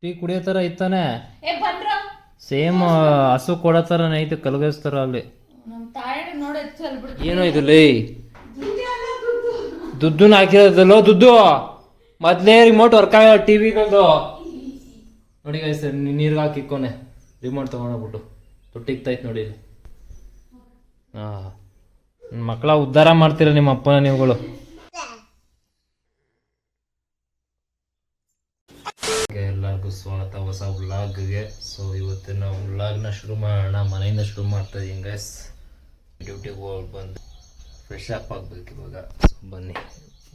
Tea ಕುಡಿಯೋ ಥರ ಇತ್ತಾನೆ same ಹಸು ಕೊಡೋ ಥರನೇ ಐತೆ ಕಲ್ಗಸ್ತಾರ ಅಲ್ಲಿ. ಏನೋ ಇದು ಲೇ ದುಡ್ಡು ಹಾಕಿರೋದಲ್ಲೋ ದುಡ್ಡು ಮೊದಲೇ ರಿಮೋಟ್ ವರ್ಕ್ ಆಗಲ್ಲ ಟಿವಿಗಳದು ನೋಡಿ ಗೈಸ್ ನೀರ್ಗೆ ಹಾಕಿಕ್ಕೋನೆ ರಿಮೋಟ್ ತೊಗೊಂಡೋಗ್ಬಿಟ್ಟು ತೊಟ್ಟಿಗ್ತೈತೆ ನೋಡಿ ಇಲ್ಲಿ. ಮಕ್ಕಳ ಉದ್ಧಾರ ಮಾಡ್ತೀರ ನಿಮ್ಮ ಅಪ್ಪನ ನೀವುಗಳು. ಎಲ್ಲರಿಗೂ ಸ್ವಾಗತ ಹೊಸ ವ್ಲಾಗ್ಗೆ. ಸೊ ಇವತ್ತಿನ ವ್ಲಾಗ್ನ ಶುರು ಮಾಡೋಣ. ಮನೆಯಿಂದ ಶುರು ಮಾಡ್ತಾ ಇದ್ದೀನಿ ಗೈಸ್. ಡ್ಯೂಟಿಗೆ ಹೋಗಿ ಬಂದು ಫ್ರೆಶ್ ಅಪ್ ಆಗಬೇಕು ಇವಾಗ. ಸೊ ಬನ್ನಿ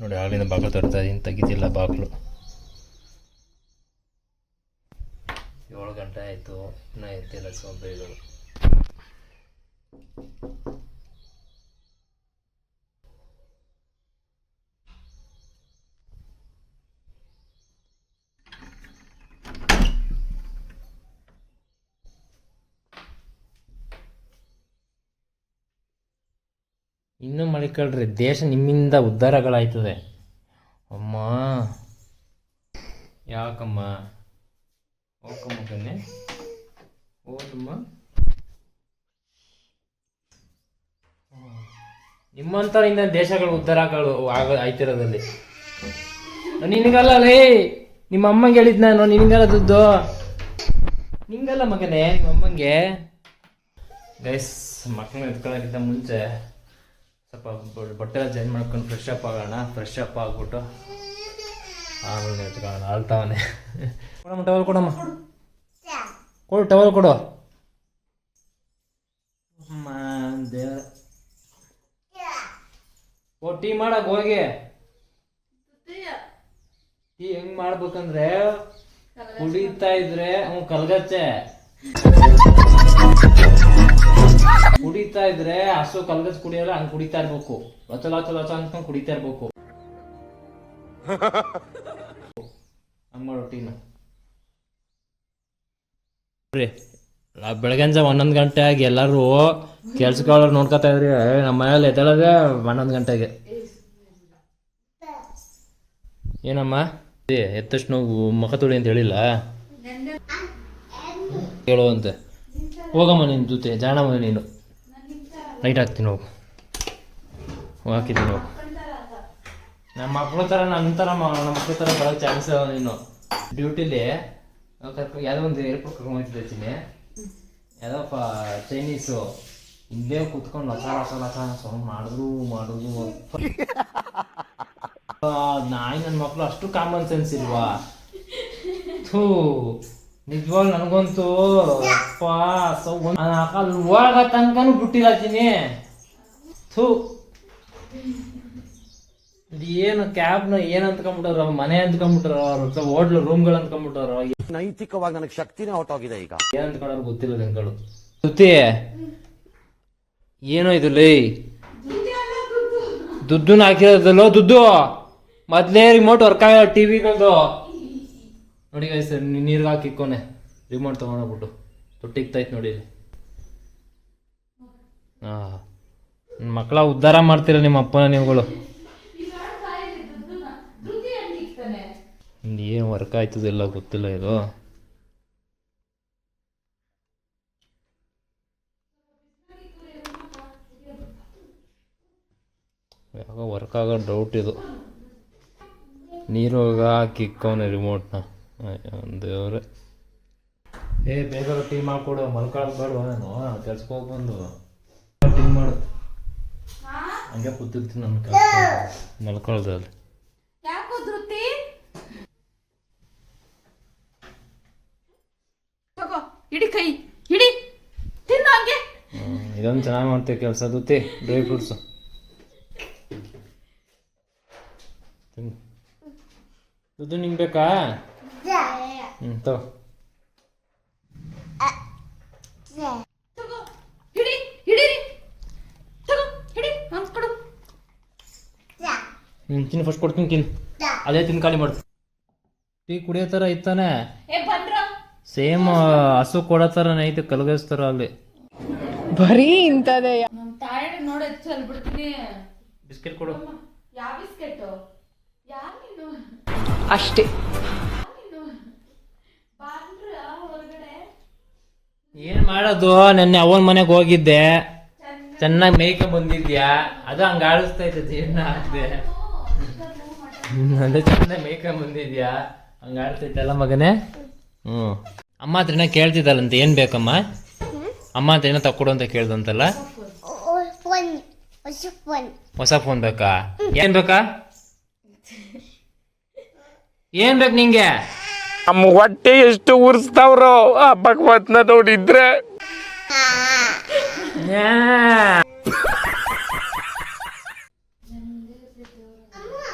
ನೋಡಿ ಆಗಲಿಂದ ಬಾಗಿಲು ತರ್ತಾ ಇದ್ದೀನಿ, ತೆಗಿತಿಲ್ಲ ಬಾಗಿಲು. 7 ಗಂಟೆ ಆಯಿತು, ಇನ್ನೂ ಎತ್ತಿಲ್ಲ ಸೊಂಬೇಗಳು. ಇನ್ನೂ ಮಳಿಕಳ್ರಿ, ದೇಶ ನಿಮ್ಮಿಂದ ಉದ್ಧಾರಗಳಾಯ್ತದೆ. ಅಮ್ಮ ಯಾಕಮ್ಮ ಓಕಮ್ಮ ಕನ್ನೆ ಓದಮ್ಮ. ನಿಮ್ಮಂಥವ್ರಿಂದ ದೇಶಗಳು ಉದ್ಧಾರಗಳು ಆಯ್ತಿರೋದಲ್ಲಿ. ನಿನಗಲ್ಲ ಲೇ, ನಿಮ್ಮ ಅಮ್ಮಂಗೆ ಹೇಳಿದ್ ನಾನು, ನಿನಗಲ್ಲ ದುಡ್ಡು, ನಿಂಗಲ್ಲ ಮಗನೇ, ನಿಮ್ಮ ಅಮ್ಮಂಗೆ. ಗೈಸ್ ಮಕ್ಕಳನ್ನ ಎತ್ಕೊಳ್ಳೋಕ್ಕಿಂತ ಮುಂಚೆ ಸ್ವಲ್ಪ ಬಟ್ಟೆ ಎಲ್ಲ ಚೇಂಜ್ ಮಾಡ್ಕೊಂಡು ಫ್ರೆಶ್ ಅಪ್ ಆಗೋಣ. ಫ್ರೆಶ್ ಅಪ್ ಆಗ್ಬಿಟ್ಟು ಆಮೇಲೆ ಎತ್ಕೊಳ್ಳೋಣ. ಆಳ್ತಾವನೆ. ಕೊಡಮ್ಮ ಟವಲ್, ಕೊಡಮ್ಮ ಕೊಡು ಟವಲ್ ಕೊಡು. ದೇವ್ರ ಓ ಟೀ ಮಾಡಕ್ ಹೋಗಿ. ಟೀ ಹೆಂಗ್ ಮಾಡ್ಬೇಕಂದ್ರೆ ಕುಡಿತಾ ಇದ್ರೆ ಕಲ್ಗಚ್ಚೆ, ಕುಡಿತಾ ಇದ್ರೆ ಹಸು ಕಲ್ಗಸ್ ಕುಡಿಯಲ್ಲ, ಹಂಗ್ ಕುಡಿತಾ ಇರ್ಬೇಕು. ಲಚ ಲಚ ಲಚ ಅನ್ಕೊಂಡ್ ಕುಡಿತಾ ಇರ್ಬೇಕು. ಹಂಗ್ ಮಾಡೋ ಟೀನ. ಬೆಳಗ್ಗೆಂಜ 11 ಗಂಟೆ ಆಗಿ ಎಲ್ಲರೂ ಕೆಲ್ಸಗಳು ನೋಡ್ಕೊತಾ ಇದ್ರಿ. ನಮ್ಮ ಮನೇಲಿ ಎದ್ದೇಳೋದೇ 11 ಗಂಟೆಗೆ. ಏನಮ್ಮ ಎತ್ತಷ್ಟು ನೋವು ಮುಖ ತೊಳಿ ಅಂತ ಹೇಳಿಲ್ಲ ಹೇಳುವಂತೆ. ಹೋಗಮ್ಮ ನಿನ್ನ ಜೊತೆ ಜಾಣಮ್ಮ, ನೀನು ಲೈಟ್ ಹಾಕ್ತೀನಿ ಹೋಗು. ಹಾಕಿದ್ದೀನಿ ಹೋಗು. ನಮ್ಮ ಮಕ್ಕಳ ಥರ ನನ್ನ ಥರ ನಮ್ಮ ಮಕ್ಕಳ ಥರ ಬರೋಕ್ಕೆ ಚಾನ್ಸ್ ನೀನು. ಡ್ಯೂಟಿಲಿ ಯಾವುದೋ ಒಂದು ಏರ್ಪೋರ್ಟ್ ಕರ್ಕೊಂಡು ಹೋಗ್ತಿದ್ದೀನಿ. ಯಾವುದಪ್ಪ ಚೈನೀಸು ಹಿಂದೆ ಕೂತ್ಕೊಂಡು ಲಸ ಲಸ ಲಸ ಸೌಂಡ್ ಮಾಡಿದ್ರು ನಾಯಿ. ನನ್ನ ಮಕ್ಕಳು ಅಷ್ಟು ಕಾಮನ್ ಸೆನ್ಸ್ ಇಲ್ವಾ? ಥೂ ನಿಜವಾಗ್ ನನಗಂತೂ ಅಪ್ಪ ಅಲ್ಲಿ ಒಳಗ ತನಕನೂ ಬಿಟ್ಟಿರತ್ತೀನಿ. ಥೂ ಏನು ಕ್ಯಾಬ್ನ ಏನು ಅಂದ್ಕೊಂಡ್ಬಿಟ್ಟಾರ, ಮನೆ ಅಂದ್ಕೊಂಡ್ಬಿಟ್ಟಾರ, ಅವ್ರ ಹೋಟ್ಲು ರೂಮ್ಗಳು ಅಂದ್ಕೊಂಡ್ಬಿಟ್ಟಾರ. ನೈತಿಕವಾಗಿ ನನಗೆ ಶಕ್ತಿನೇ ಹೊಟ್ಟೋಗಿದೆ ಈಗ. ಏನ್ ಅಂದ್ಕೊಂಡವ್ರು ಗೊತ್ತಿಲ್ಲ ಜನಗಳು. ಸುತ್ತಿ ಏನೋ ಇದು ಲೇ ದುಡ್ಡನ್ನ ಹಾಕಿರೋದಲ್ಲೋ ದುಡ್ಡು ಮೊದಲೇ ರಿಮೋಟ್ ವರ್ಕ್ ಆಗಲ್ಲ ಟಿವಿಗಳದು ನೋಡಿ ಗೈಸ್. ನೀರ್ಗೆ ಹಾಕಿಕ್ಕೋನೆ ರಿಮೋಟ್ ತೊಗೊಂಡೋಗ್ಬಿಟ್ಟು ತೊಟ್ಟಿಗ್ತೈತೆ ನೋಡಿ. ಮಕ್ಕಳ ಉದ್ಧಾರ ಮಾಡ್ತೀರ ನಿಮ್ಮ ಅಪ್ಪನ ನೀವುಗಳು. ಏನು ವರ್ಕ್ ಆಯ್ತದಿಲ್ಲ ಗೊತ್ತಿಲ್ಲ ಇದು. ಯಾವಾಗ ವರ್ಕ್ ಆಗೋ ಡೌಟ್ ಇದು. ನೀರೊಳಗೆ ಹಾಕಿಕ್ಕವನೆ ರಿಮೋಟ್ನ. ದೇವ್ರೆ ಬೇಗ ಟೀ ಮಾಡಿಕೊಡು. ಮಲ್ಕೊಳ್ಳೋದು ಬೇಡವಾ ನಾನು ಕೆಲ್ಸಕ್ಕೆ ಹೋಗಿ ಬಂದು ಟೀ ಮಾಡು. ಹಂಗೆ ಕೂತಿರ್ತೀನಿ ನನ್ನ ಕೆಲಸ ಮಲ್ಕೊಳ್ಳೋದಲ್ಲಿ. ಇದೊಂದು ಚೆನ್ನಾಗಿ ಮಾಡ್ತೀವಿ ಕೆಲಸ. ದುತ್ತಿ ಡ್ರೈ ಫ್ರೂಟ್ಸು ದುಡ್ಡು ನಿಂಗೆ ಬೇಕಾ? ತಗೋ. ತಿನ್ನು ಫಸ್ಟ್ ಕೊಡ್ತೀನಿ, ತಿನ್ನು. ಅದೇ ತಿನ್ನು ಖಾಲಿ ಮಾಡು. ಟೀ ಕುಡಿಯೋ ಥರ ಇತ್ತಾನೆ ಸೇಮ್ ಹಸು ಕೊಡೋ ಥರನೇ ಐತೆ ಕಲ್ಗಸ್ತಾರ ಅಲ್ಲಿ. ಬರೀ ಇಂಥದೇ ಬಿಸ್ಕೆಟ್ ಕೊಡು. ಅಷ್ಟೇ. ಏನ್ ಮಾಡೋದು, ನೆನ್ನೆ ಅವನ ಮನೆಗೆ ಹೋಗಿದ್ದೆ, ಚೆನ್ನಾಗಿ ಮೇಯ್ಕ ಬಂದಿದ್ಯಾ, ಅದು ಹಂಗ ಆಡಿಸ್ತಾ ಇದ್ದೆ ಏನ ಆಗ್ದೆ, ಅದೇ ಚೆನ್ನಾಗಿ ಮೇಯ್ಕ ಬಂದಿದ್ಯಾ, ಹಂಗ ಆಡ್ತೈತಲ್ಲ ಮಗನೇ. ಅಮ್ಮ ಹತ್ರನ ಕೇಳ್ತಿದ್ದಲ್ಲಂತ ಏನ್ ಬೇಕಮ್ಮ, ಅಮ್ಮ ಹತ್ರ ಏನೋ ತಕ್ಕೊಡು ಅಂತ ಕೇಳ್ದಂತಲ್ಲ. ಹೊಸ ಫೋನ್ ಬೇಕಾ? ಏನ್ ಬೇಕಾ? ಏನ್ ಬೇಕು ನಿಂಗೆ? ನಮ್ಮ ಹೊಟ್ಟೆ ಎಷ್ಟು ಉರ್ಸ್ತಾವ್ರೋ ಆ ಭಗವತ್ನ ನೋಡಿದ್ರೆ.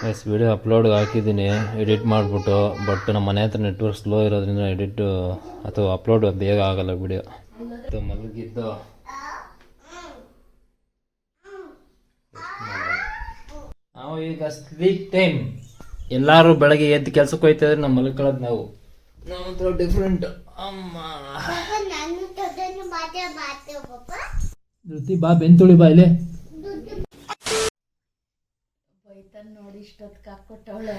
ಎಸ್ ವಿಡಿಯೋ ಅಪ್ಲೋಡ್ ಹಾಕಿದ್ದೀನಿ ಎಡಿಟ್ ಮಾಡಿಬಿಟ್ಟು. ಬಟ್ ನಮ್ಮ ಮನೆ ಹತ್ರ ನೆಟ್ವರ್ಕ್ ಸ್ಲೋ ಇರೋದ್ರಿಂದ ಎಡಿಟ್ ಅಥವಾ ಅಪ್ಲೋಡ್ ಬೇಗ ಆಗಲ್ಲ ವಿಡಿಯೋ. ಮಲಗಿದ್ದು ನಾವು ಈಗ ಸ್ಲೀಪ್ ಟೈಮ್. ಎಲ್ಲರೂ ಬೆಳಗ್ಗೆ ಎದ್ದು ಕೆಲ್ಸಕ್ಕೆ ಹೋಯ್ತಿದ್ರೆ ನಾವು ಮಲ್ಕೊಳ್ಳೋದು. ನಾವು ಡಿಫ್ರೆಂಟ್. ಅಮ್ಮ ಧೃತಿ ಬಾ, ಬೆಂತುಳಿ ಬಾ ಇಲ್ಲಿ. ನೋಡಿ ಇಷ್ಟೊತ್ತು ಹಾಕೊಟ್ಟವಳೆ.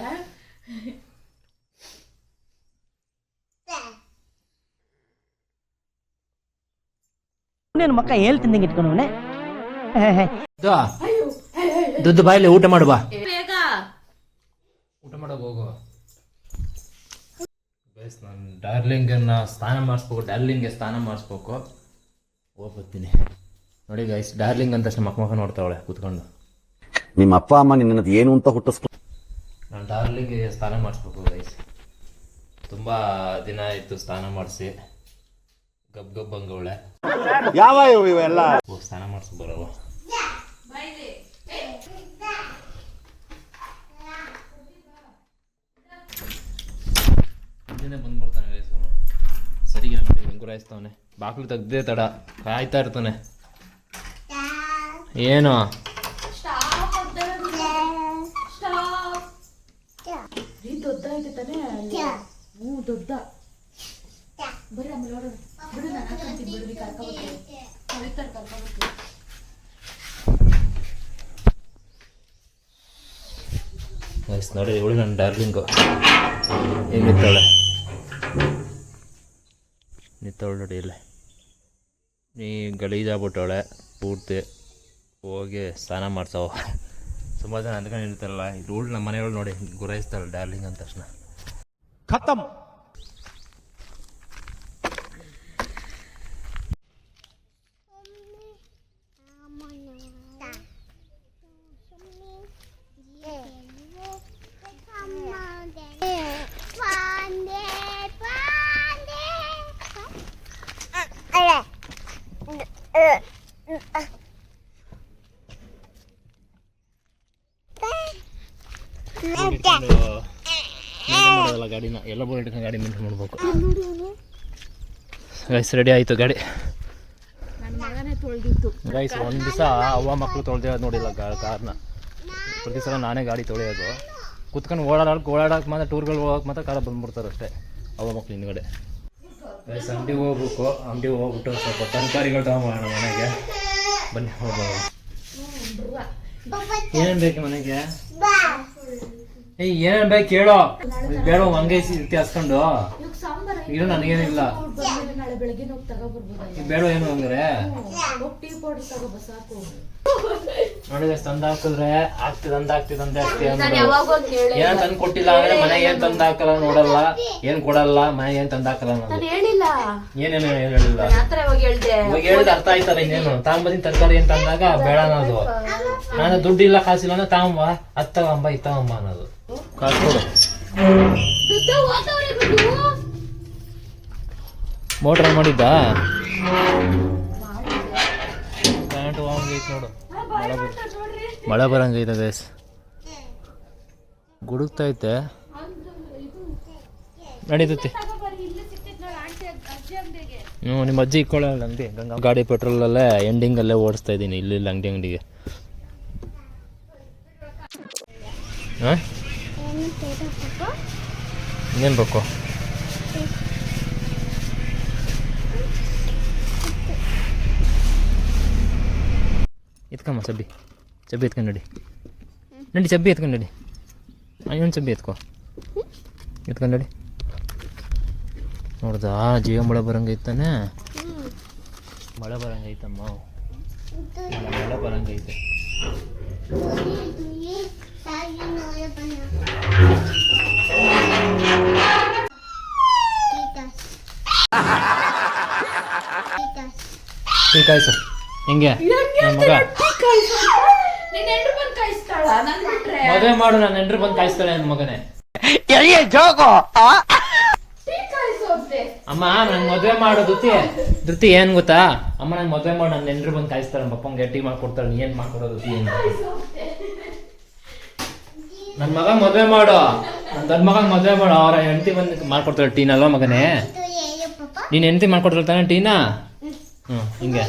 ಮಕ್ಕ ಹೇಳ್ತಿದ್ದಂಗೆ ಇಟ್ಕೊಂಡವನೆ. ದುಡ್ಡು ಬಾಯಿಲಿ ಊಟ ಮಾಡು, ಬಾ ಊಟ ಮಾಡೋಕೆ ಹೋಗು. ಬೇಸ್ ನಾನು ಡಾರ್ಲಿಂಗನ್ನ ಸ್ನಾನ ಮಾಡಿಸ್ಬೇಕು, ಡಾರ್ಲಿಂಗ್ಗೆ ಸ್ನಾನ ಮಾಡಿಸ್ಬೇಕು, ಹೋಗ್ಬರ್ತೀನಿ. ನೋಡಿ ಗೈಸ್, ಡಾರ್ಲಿಂಗ್ ಅಂತ ತಕ್ಷಣ ಮಕ್ಕ ನೋಡ್ತಾವಳೆ ಕೂತ್ಕೊಂಡು. ನಿಮ್ಮ ಅಪ್ಪ ಅಮ್ಮ ನಿನ್ನ ಏನು ಅಂತ ಹುಟ್ಟಿಸ್ಕೊ. ನಾನು ಡಾರ್ಲಿಂಗ್ಗೆ ಸ್ನಾನ ಮಾಡಿಸ್ಬೇಕು ಗೈಸ್. ತುಂಬ ದಿನ ಆಯಿತು ಸ್ನಾನ ಮಾಡಿಸಿ. ಗಬ್ ಗಬ್ ಹಂಗವಳೆ. ಯಾವ ಇವೆಲ್ಲ ಸ್ನಾನ ಮಾಡಿಸ್ ಬರವ. ಬಂದ್ಬಿಡ್ತಾನೆ ಗೈಸ್. ಸರಿಗೆ ನೋಡಿ ಗುರಾಯಿಸ್ತಾವನೆ. ಬಾಕ್ಲು ತೆಗ್ದೇ ತಡ ಕಾಯ್ತಾ ಇರ್ತಾನೆ. ಏನು ದೊಡ್ಡ ಬರೀ ಆಮೇಲೆ ನೋಡೋಣ ಬಿಡು. ನಾನು ಹಾಕೊಂತೀನಿ ಬಿಡು, ಕರ್ಕೊಬೇಕು ಗೈಸ್ ನೋಡಿ, ಇವಳು ನನ್ನ ಡಾರ್ಲಿಂಗು ಹೆಂಗಿತ್ತಾಳೆ. ನಿಂತವಳು ನೋಡಿ ಇಲ್ಲ, ನೀ ಗಲೀಜಾಗ್ಬಿಟ್ಟವಳೆ ಪೂರ್ತಿ. ಹೋಗಿ ಸ್ನಾನ ಮಾಡ್ಸವ. ಸುಮಾರು ಜನ ಅಂದ್ಕೊಂಡು ಇರ್ತಾರಲ್ಲ, ಇವಳು ನಮ್ಮ ಮನೆಯೊಳಗೆ ನೋಡಿ ಗುರಾಯಿಸ್ತಾಳೆ ಡಾರ್ಲಿಂಗ್ ಅಂದ ತಕ್ಷಣ. ಖತಮ್. ಮಾಡೋದಲ್ಲ ಗಾಡಿನ, ಎಲ್ಲ ಬೋಲ್ ಇಟ್ಕೊಂಡು ಗಾಡಿ ಮೇಂಟೈನ್ ಮಾಡ್ಬೇಕು. ಗೈಸ್ ರೆಡಿ ಆಯಿತು ಗಾಡಿ. ಗೈಸ್ ಒಂದು ದಿವಸ ಅವ್ವ ಮಕ್ಕಳು ತೊಳೆದಿರೋದು ನೋಡಿಲ್ಲ ಕಾರ್ನ. ಪ್ರತಿ ಸಲ ನಾನೇ ಗಾಡಿ ತೊಳೆಯೋದು. ಕುತ್ಕೊಂಡು ಓಡಾಡಕ್ಕೆ ಮಾತ್ರ, ಟೂರ್ಗಳು ಹೋಗಕ್ಕೆ ಮಾತ್ರ ಕಾರ ಬಂದ್ಬಿಡ್ತಾರೆ ಅಷ್ಟೇ ಅವ್ವ ಮಕ್ಳು ಹಿಂದ್ಗಡೆ. ಗೈಸ್ ಅಂಗಡಿಗೆ ಹೋಗ್ಬೇಕು. ಅಂಗಡಿಗೆ ಹೋಗ್ಬಿಟ್ಟು ಸ್ವಲ್ಪ ತರಕಾರಿಗಳು ತಗೊಂಬೋಣ ಮನೆಗೆ. ಬನ್ನಿ ಹೋಗೋಣ. ಏನೇನು ಬೇಕು ಮನೆಗೆ? ಏನೇನು ಬೇಕು ಕೇಳೋ. ಬೇಡ ಹಂಗೆ ಹಸ್ಕೊಂಡು ಇದು ನನಗೇನಿಲ್ಲ. ಬೇಡ ಏನು ಹಂಗಾರೆ ನೋಡಿ ತಂದು ಹಾಕಿದ್ರೆ ಆಗ್ತಿದೆ ಅಂದ ಏನ್ ತಂದು ಕೊಟ್ಟಿಲ್ಲ ಅಂದ್ರೆ ಮನೆಗೆ ಏನ್ ತಂದು ಹಾಕಲ್ಲ, ನೋಡಲ್ಲ, ಏನ್ ಕೊಡಲ್ಲ, ಮನೆಗೆ ಏನ್ ತಂದು ಹಾಕಲ್ಲ. ಏನೇನು ಹೇಳಿಲ್ಲ. ಇವಾಗ ಹೇಳಿದ ಅರ್ಥ ಆಯ್ತಲ್ಲ. ಇನ್ನೇನು ತಗೊಂಬಂದಿನ ತರಕಾರಿ ಏನ್ ತಂದಾಗ ಬೇಡ ಅನ್ನೋದು. ನಾನು ದುಡ್ಡಿಲ್ಲ ಕಾಸಿಲ್ಲ ಅಂದ್ರೆ ತಗೊಂಬ, ಅದ್ ತಗೊಂಬ, ಇದು ತಗೊಂಬ ಅನ್ನೋದು. ಕಾಸು ಕೊಡು. ಮೋಟ್ರ್ ಮಾಡಿದ್ದ ಪ್ಯಾಂಟ್ ಹೋಗೈತೆ ನೋಡು. ಮಳೆ ಬರಂಗೈತೆ ಗೈಸ್. ಗುಡುಗ್ತೈತೆ, ನಡೀತೈತಿ. ನಿಮ್ಮ ಅಜ್ಜಿ ಇಕ್ಕೊಳ್ಳಲ್ಲ ಅಂಗಡಿ. ಗಾಡಿ ಪೆಟ್ರೋಲಲ್ಲೇ ಎಂಡಿಂಗಲ್ಲೇ ಓಡಿಸ್ತಾ ಇದ್ದೀನಿ, ಇಲ್ಲಿ ಅಂಗಡಿಗೆ. ಹಾಂ ಇನ್ನೇನು ಬೇಕು? ಎತ್ಕಮ್ಮ ಚಬ್ಬಿ ಎತ್ಕೊಂಡು ನಡಿ. ಚಬ್ಬಿ ಎತ್ಕೊಂಡು ನಡಿ. ಇನ್ನೊಂದು ಚಬ್ಬಿ ಎತ್ಕೊಂಡು ನಡಿ. ನೋಡ್ದಾ ಜೀವ ಮಳೆ ಬರಂಗೆ ಇತ್ತಾನೆ. ಮಳೆ ಬರಂಗೈತಮ್ಮ, ಮಳೆ ಬರಂಗೈತೆ. ಟೀ ಕಾಯಿಸು. ಹೆಂಗೆ ನನ್ನ ಮಗ ನಿನ್ನ ಹೆಂಡ್ರು ಬಂದು ಕಾಯಿಸ್ತಾಳ ನನ್ ಬಿಟ್ರೆ? ಮದುವೆ ಮಾಡು, ನನ್ನ ಹೆಂಡ್ರು ಬಂದು ಕಾಯಿಸ್ತಾಳೆ ನನ್ನ ಮಗನೇ. ಟೀ ಕಾಯಿಸೋದೆ. ಅಮ್ಮ ನಂಗೆ ಮದುವೆ ಮಾಡು ಧೃತಿ ಏನ್ ಗೊತ್ತಾ, ಅಮ್ಮ ನಂಗೆ ಮದುವೆ ಮಾಡು, ನನ್ನ ಹೆಂಡ್ರು ಬಂದು ಕಾಯಿಸ್ತಾಳೆ, ನಮ್ಮ ಅಪ್ಪಂಗೆ ಟೀ ಮಾಡ್ಕೊಡ್ತಾಳೆ. ನೀ ಏನ್ ಮಾಡ್ಕೊಡೋದು ಧೃತಿ? ಏನು ನನ್ನ ಮಗ ಮದುವೆ ಮಾಡು, ನನ್ನ ದೊಡ್ಡ ಮಗ ಮದುವೆ ಮಾಡು, ಅವ್ರ ಹೆಂಡತಿ ಬಂದು ಮಾಡ್ಕೊಡ್ತಾಳೆ ಟೀನಲ್ವ ಮಗನೇ? ನೀನ್ ಹೆಂಡತಿ ಮಾಡ್ಕೊಡ್ತಾಳೆ ತಾನೆ ಟೀನಾ? ಹಿಂಗೆ